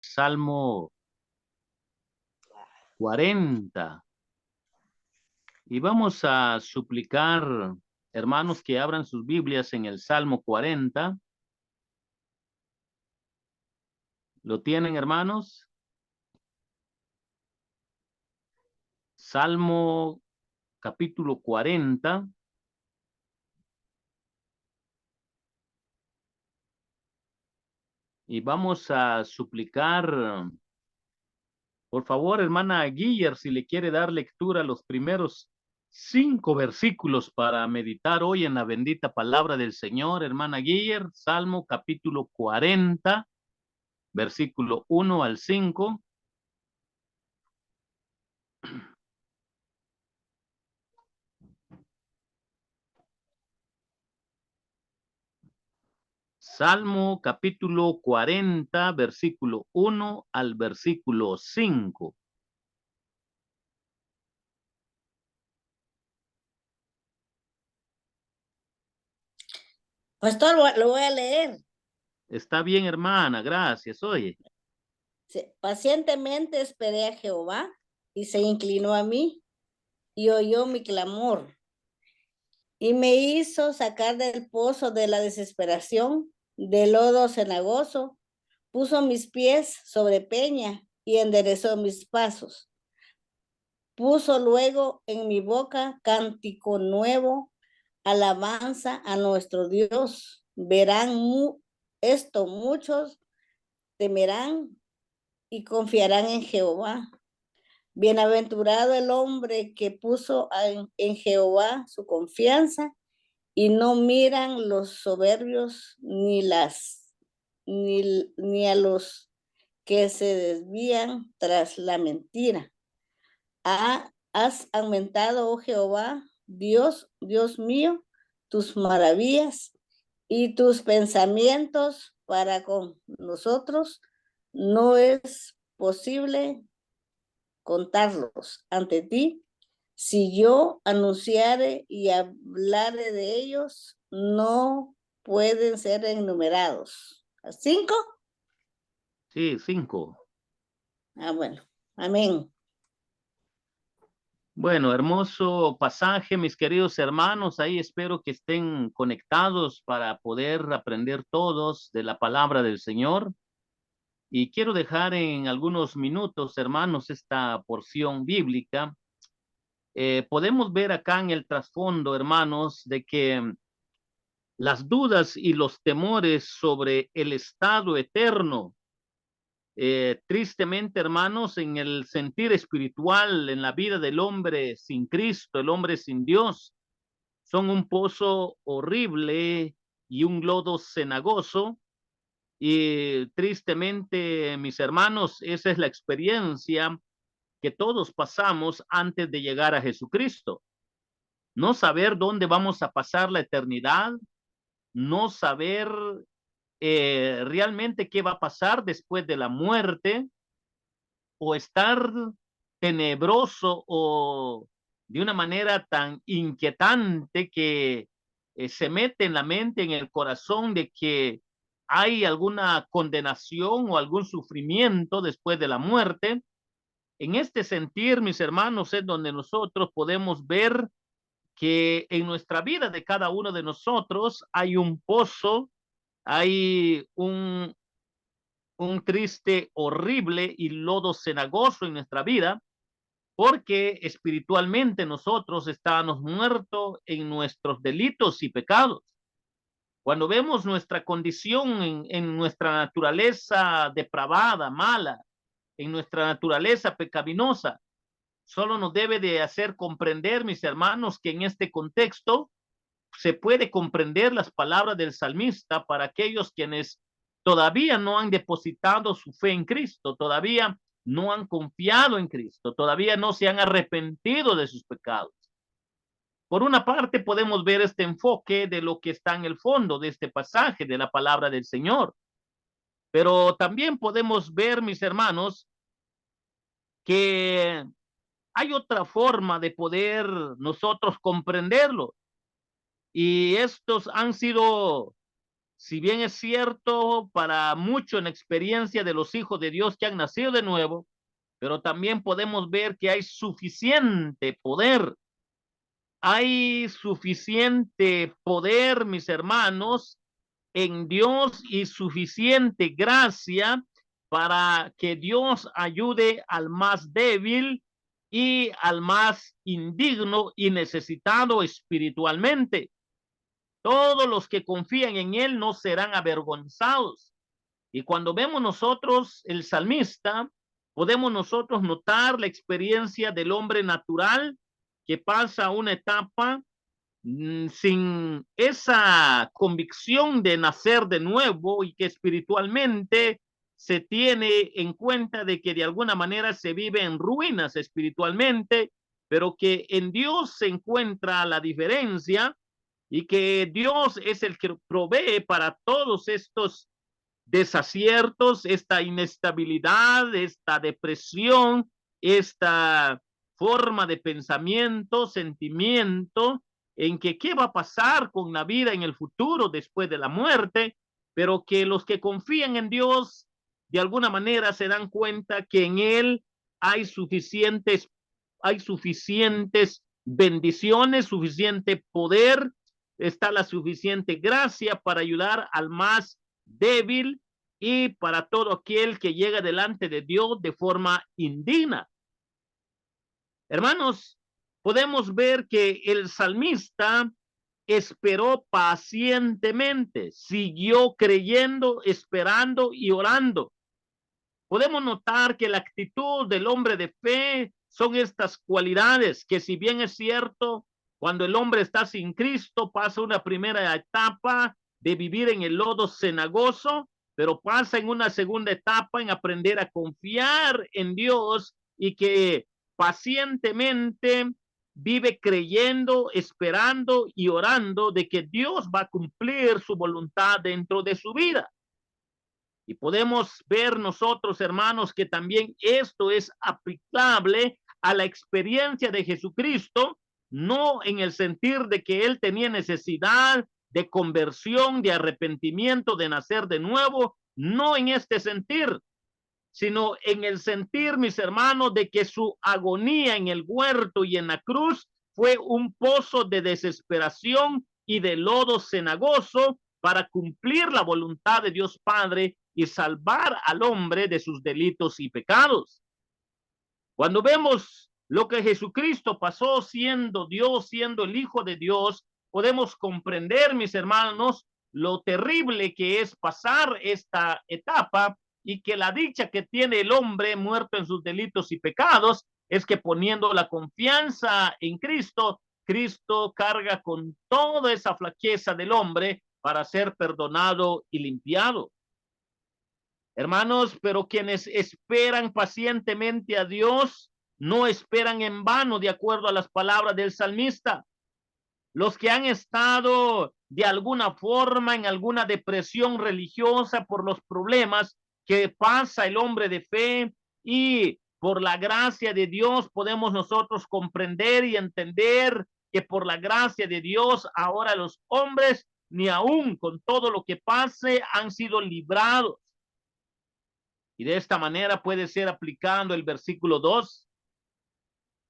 Salmo 40. Y vamos a suplicar, hermanos, que abran sus Biblias en el Salmo 40. ¿Lo tienen, hermanos? Salmo capítulo 40. Y vamos a suplicar, por favor, hermana Guiller, si le quiere dar lectura a los primeros 5 versículos para meditar hoy en la bendita palabra del Señor, hermana Guiller, Salmo capítulo 40, versículo 1 al 5. Salmo capítulo 40, versículo 1 al versículo 5. Pastor, lo voy a leer. Está bien, hermana, gracias. Oye, Pacientemente esperé a Jehová y se inclinó a mí y oyó mi clamor y me hizo sacar del pozo de la desesperación, del lodo cenagoso, puso mis pies sobre peña y enderezó mis pasos. Puso luego en mi boca cántico nuevo, alabanza a nuestro Dios. Verán esto muchos, temerán y confiarán en Jehová. Bienaventurado el hombre que puso en Jehová su confianza y no miran los soberbios ni a los que se desvían tras la mentira. Has aumentado, oh Jehová, Dios mío, tus maravillas y tus pensamientos para con nosotros. No es posible contarlos ante ti. Si yo anunciare y hablare de ellos, no pueden ser enumerados. ¿5? sí, 5. Bueno, amén. Bueno, hermoso pasaje, mis queridos hermanos. Ahí espero que estén conectados para poder aprender todos de la palabra del Señor. Y quiero dejar en algunos minutos, hermanos, esta porción bíblica. Podemos ver acá en el trasfondo, hermanos, de que las dudas y los temores sobre el estado eterno, tristemente, hermanos, en el sentir espiritual, en la vida del hombre sin Cristo, el hombre sin Dios, son un pozo horrible y un lodo cenagoso. Y tristemente, mis hermanos, esa es la experiencia que todos pasamos antes de llegar a Jesucristo. No saber dónde vamos a pasar la eternidad, no saber realmente qué va a pasar después de la muerte, o estar tenebroso o de una manera tan inquietante que se mete en la mente, en el corazón de que hay alguna condenación o algún sufrimiento después de la muerte. En este sentir, mis hermanos, es donde nosotros podemos ver que en nuestra vida de cada uno de nosotros hay un pozo, hay un triste, horrible y lodo cenagoso en nuestra vida, porque espiritualmente nosotros estábamos muertos en nuestros delitos y pecados. Cuando vemos nuestra condición en nuestra naturaleza depravada, mala, en nuestra naturaleza pecaminosa, solo nos debe de hacer comprender, mis hermanos, que en este contexto se puede comprender las palabras del salmista para aquellos quienes todavía no han depositado su fe en Cristo, todavía no han confiado en Cristo, todavía no se han arrepentido de sus pecados. Por una parte podemos ver este enfoque de lo que está en el fondo de este pasaje de la palabra del Señor, pero también podemos ver, mis hermanos, que hay otra forma de poder nosotros comprenderlo, y estos han sido si bien es cierto para mucho en experiencia de los hijos de Dios que han nacido de nuevo, pero también podemos ver que hay suficiente poder. Hay suficiente poder, mis hermanos, en Dios y suficiente gracia para que Dios ayude al más débil y al más indigno y necesitado espiritualmente. Todos los que confían en Él no serán avergonzados. Y cuando vemos nosotros el salmista, podemos nosotros notar la experiencia del hombre natural que pasa una etapa sin esa convicción de nacer de nuevo y que espiritualmente se tiene en cuenta de que de alguna manera se vive en ruinas espiritualmente, pero que en Dios se encuentra la diferencia y que Dios es el que provee para todos estos desaciertos, esta inestabilidad, esta depresión, esta forma de pensamiento, sentimiento, en que qué va a pasar con la vida en el futuro después de la muerte, pero que los que confían en Dios de alguna manera se dan cuenta que en Él hay suficientes bendiciones, suficiente poder, está la suficiente gracia para ayudar al más débil y para todo aquel que llega delante de Dios de forma indigna. Hermanos, podemos ver que el salmista esperó pacientemente, siguió creyendo, esperando y orando. Podemos notar que la actitud del hombre de fe son estas cualidades que, si bien es cierto, cuando el hombre está sin Cristo, pasa una primera etapa de vivir en el lodo cenagoso, pero pasa en una segunda etapa en aprender a confiar en Dios y que pacientemente vive creyendo, esperando y orando de que Dios va a cumplir su voluntad dentro de su vida. Y podemos ver nosotros, hermanos, que también esto es aplicable a la experiencia de Jesucristo, no en el sentir de que él tenía necesidad de conversión, de arrepentimiento, de nacer de nuevo, no en este sentir, sino en el sentir, mis hermanos, de que su agonía en el huerto y en la cruz fue un pozo de desesperación y de lodo cenagoso para cumplir la voluntad de Dios Padre y salvar al hombre de sus delitos y pecados. Cuando vemos lo que Jesucristo pasó siendo Dios, siendo el Hijo de Dios, podemos comprender, mis hermanos, lo terrible que es pasar esta etapa y que la dicha que tiene el hombre muerto en sus delitos y pecados es que poniendo la confianza en Cristo, Cristo carga con toda esa flaqueza del hombre para ser perdonado y limpiado. Hermanos, pero quienes esperan pacientemente a Dios no esperan en vano, de acuerdo a las palabras del salmista. Los que han estado de alguna forma en alguna depresión religiosa por los problemas que pasa el hombre de fe y por la gracia de Dios podemos nosotros comprender y entender que por la gracia de Dios ahora los hombres ni aún con todo lo que pase han sido librados. Y de esta manera puede ser aplicando el versículo 2.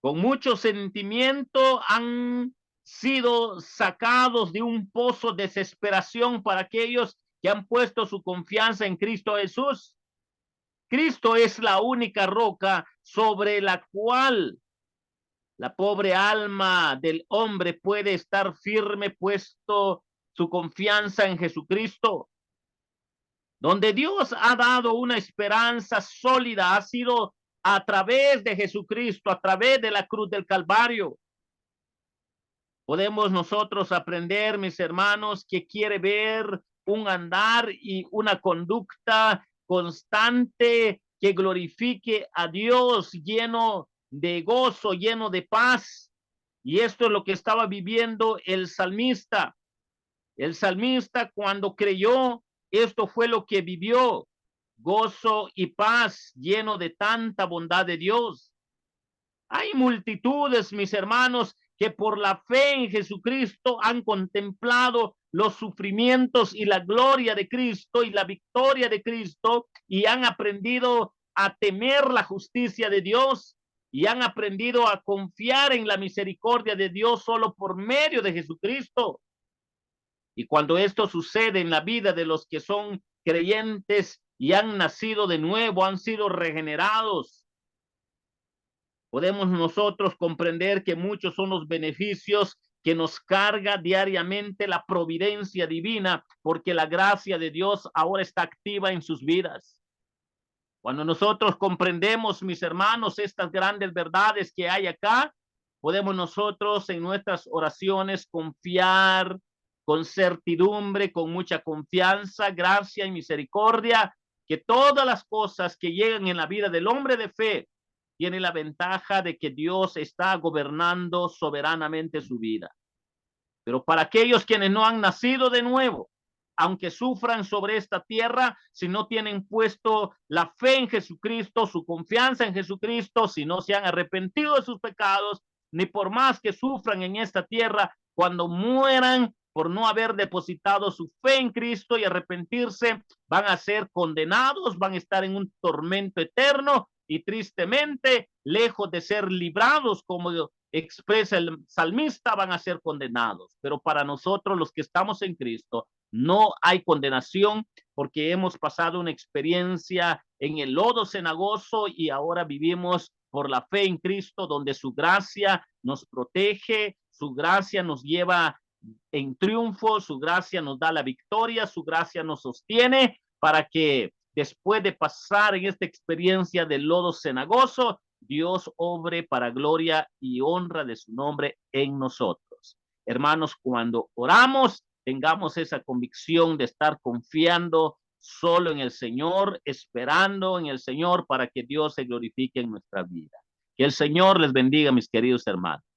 Con mucho sentimiento han sido sacados de un pozo de desesperación para aquellos que han puesto su confianza en Cristo Jesús. Cristo es la única roca sobre la cual la pobre alma del hombre puede estar firme, puesto su confianza en Jesucristo. Donde Dios ha dado una esperanza sólida, ha sido a través de Jesucristo, a través de la cruz del Calvario. Podemos nosotros aprender, mis hermanos, que quiere ver un andar y una conducta constante que glorifique a Dios, lleno de gozo, lleno de paz. Y esto es lo que estaba viviendo el salmista. El salmista, cuando creyó, esto fue lo que vivió: gozo y paz, lleno de tanta bondad de Dios. Hay multitudes, mis hermanos, que por la fe en Jesucristo han contemplado los sufrimientos y la gloria de Cristo y la victoria de Cristo, y han aprendido a temer la justicia de Dios, y han aprendido a confiar en la misericordia de Dios solo por medio de Jesucristo. Y cuando esto sucede en la vida de los que son creyentes y han nacido de nuevo, han sido regenerados, podemos nosotros comprender que muchos son los beneficios que nos carga diariamente la providencia divina, porque la gracia de Dios ahora está activa en sus vidas. Cuando nosotros comprendemos, mis hermanos, estas grandes verdades que hay acá, podemos nosotros en nuestras oraciones confiar con certidumbre, con mucha confianza, gracia y misericordia, que todas las cosas que llegan en la vida del hombre de fe tiene la ventaja de que Dios está gobernando soberanamente su vida. Pero para aquellos quienes no han nacido de nuevo, aunque sufran sobre esta tierra, si no tienen puesto la fe en Jesucristo, su confianza en Jesucristo, si no se han arrepentido de sus pecados, ni por más que sufran en esta tierra, cuando mueran por no haber depositado su fe en Cristo y arrepentirse, van a ser condenados, van a estar en un tormento eterno y tristemente, lejos de ser librados como expresa el salmista, van a ser condenados. Pero para nosotros los que estamos en Cristo, no hay condenación, porque hemos pasado una experiencia en el lodo cenagoso y ahora vivimos por la fe en Cristo, donde su gracia nos protege, su gracia nos lleva en triunfo, su gracia nos da la victoria, su gracia nos sostiene para que después de pasar en esta experiencia del lodo cenagoso, Dios obre para gloria y honra de su nombre en nosotros. Hermanos, cuando oramos, tengamos esa convicción de estar confiando solo en el Señor, esperando en el Señor para que Dios se glorifique en nuestra vida. Que el Señor les bendiga, mis queridos hermanos.